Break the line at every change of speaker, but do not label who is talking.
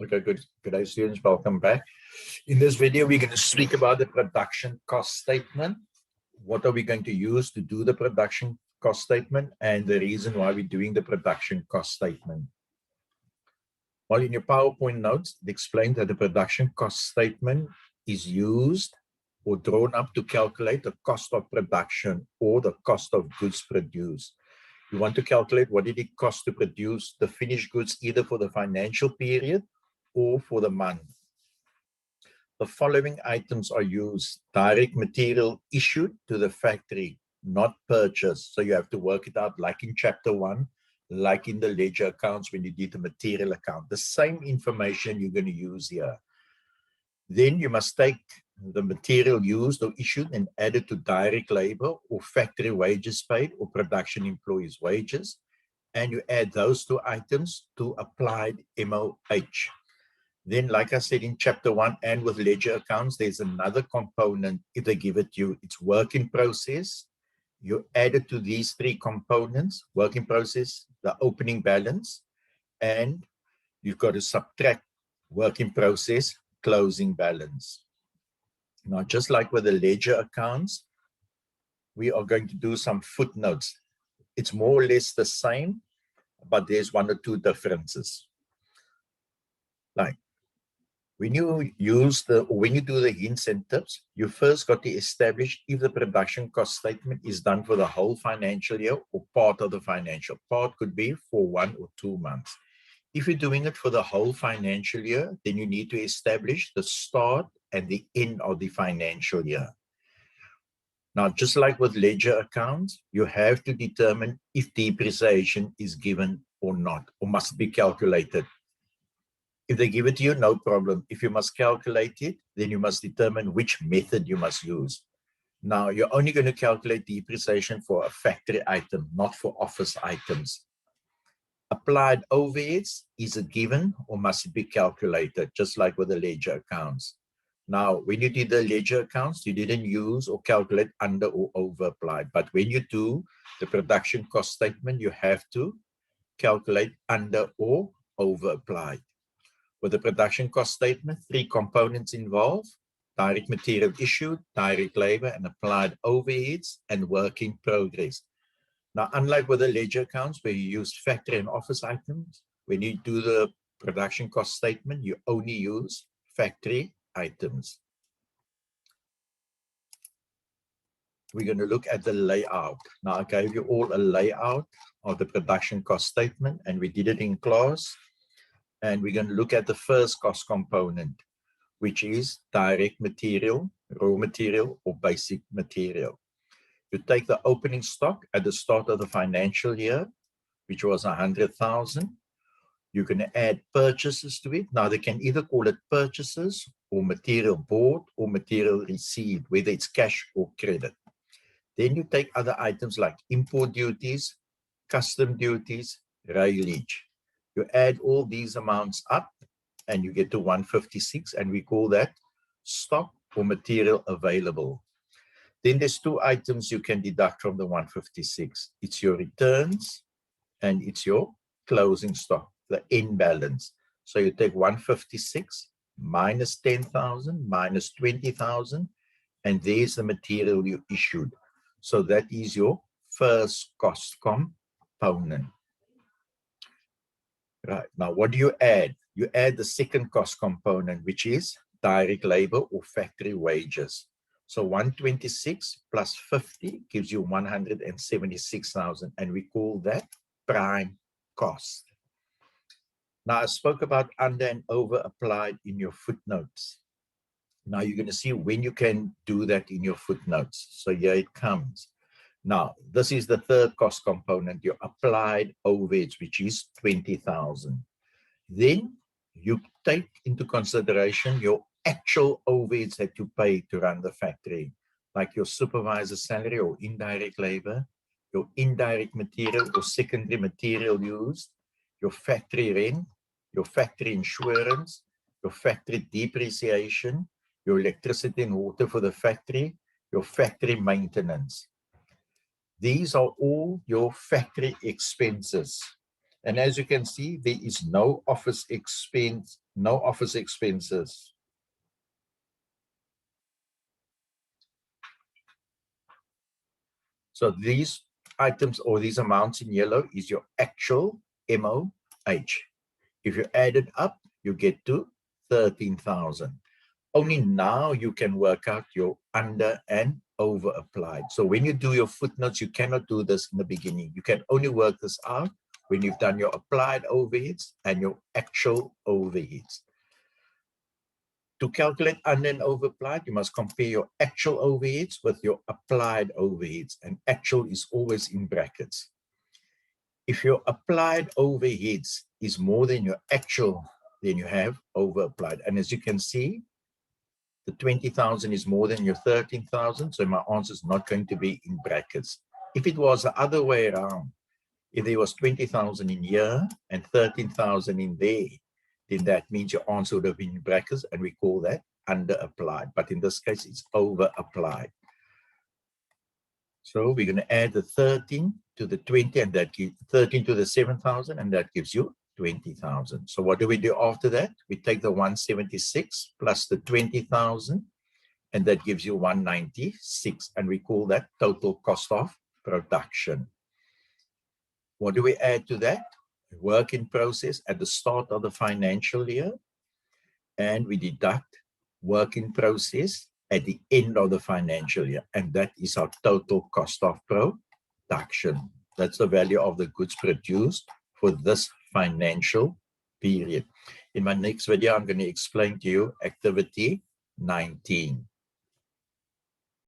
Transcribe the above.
Okay, good day, students. Welcome back. In this video, we're going to speak about the production cost statement. What are we going to use to do the production cost statement and the reason why we're doing the production cost statement. Well, in your PowerPoint notes, it explains that the production cost statement is used or drawn up to calculate the cost of production or the cost of goods produced. You want to calculate what did it cost to produce the finished goods either for the financial period or for the month. The following items are used: direct material issued to the factory, not purchased. So you have to work it out like in chapter 1, like in the ledger accounts when you did the material account. The same information you're going to use here. Then you must take the material used or issued and add it to direct labor or factory wages paid or production employees' wages. And you add those two items to applied MOH. Then, like I said in chapter 1 and with ledger accounts, there's another component. If they give it to you, it's work in process. You add it to these three components: work in process, the opening balance, and you've got to subtract work in process, closing balance. Now, just like with the ledger accounts, we are going to do some footnotes. It's more or less the same, but there's one or two differences. Like, when you do the hints and tips, you first got to establish if the production cost statement is done for the whole financial year or part of the financial. Part could be for 1 or 2 months. If you're doing it for the whole financial year, then you need to establish the start and the end of the financial year. Now, just like with ledger accounts, you have to determine if depreciation is given or not, or must be calculated. If they give it to you, no problem. If you must calculate it, then you must determine which method you must use. Now, you're only going to calculate depreciation for a factory item, not for office items. Applied overheads, is it given or must it be calculated, just like with the ledger accounts? Now, when you did the ledger accounts, you didn't use or calculate under or over applied. But when you do the production cost statement, you have to calculate under or over applied. With the production cost statement, 3 components involved: direct material issued, direct labor, and applied overheads, and work in progress. Now, unlike with the ledger accounts where you use factory and office items, when you do the production cost statement, you only use factory items. We're going to look at the layout. Now, I gave you all a layout of the production cost statement, and we did it in class. And we're going to look at the first cost component, which is direct material, raw material, or basic material. You take the opening stock at the start of the financial year, which was 100,000. You can add purchases to it. Now, they can either call it purchases or material bought or material received, whether it's cash or credit. Then you take other items like import duties, custom duties, railage. You add all these amounts up and you get to 156, and we call that stock or material available. Then there's 2 items you can deduct from the 156. It's your returns and it's your closing stock, the end balance. So you take 156 minus 10,000 minus 20,000, and there's the material you issued. So that is your first cost component. Right, now what do you add? You add the second cost component, which is direct labor or factory wages. So 126 plus 50 gives you 176,000, and we call that prime cost. Now, I spoke about under and over applied in your footnotes. Now you're going to see when you can do that in your footnotes. So here it comes. Now, this is the third cost component, your applied overheads, which is 20,000. Then you take into consideration your actual overheads that you pay to run the factory, like your supervisor's salary or indirect labor, your indirect material or secondary material used, your factory rent, your factory insurance, your factory depreciation, your electricity and water for the factory, your factory maintenance. These are all your factory expenses. And as you can see, there is no office expense, no office expenses. So these items or these amounts in yellow is your actual MOH. If you add it up, you get to 13,000. Only now you can work out your under and over applied. So when you do your footnotes, you cannot do this in the beginning. You can only work this out when you've done your applied overheads and your actual overheads. To calculate under and over applied, you must compare your actual overheads with your applied overheads, and actual is always in brackets. If your applied overheads is more than your actual, then you have over applied. And as you can see, the 20,000 is more than your 13,000, so my answer is not going to be in brackets. If it was the other way around, if there was 20,000 in here and 13,000 in there, then that means your answer would have been in brackets, and we call that under applied. But in this case, it's over applied. So we're going to add the 13 to the 20, and that gives 13 to the 7,000, and that gives you 20,000. So what do we do after that? We take the 176 plus the 20,000, and that gives you 196, and we call that total cost of production. What do we add to that? Work in process at the start of the financial year, and we deduct work in process at the end of the financial year, and that is our total cost of production. That's the value of the goods produced for this financial period. In my next video, I'm going to explain to you activity 19.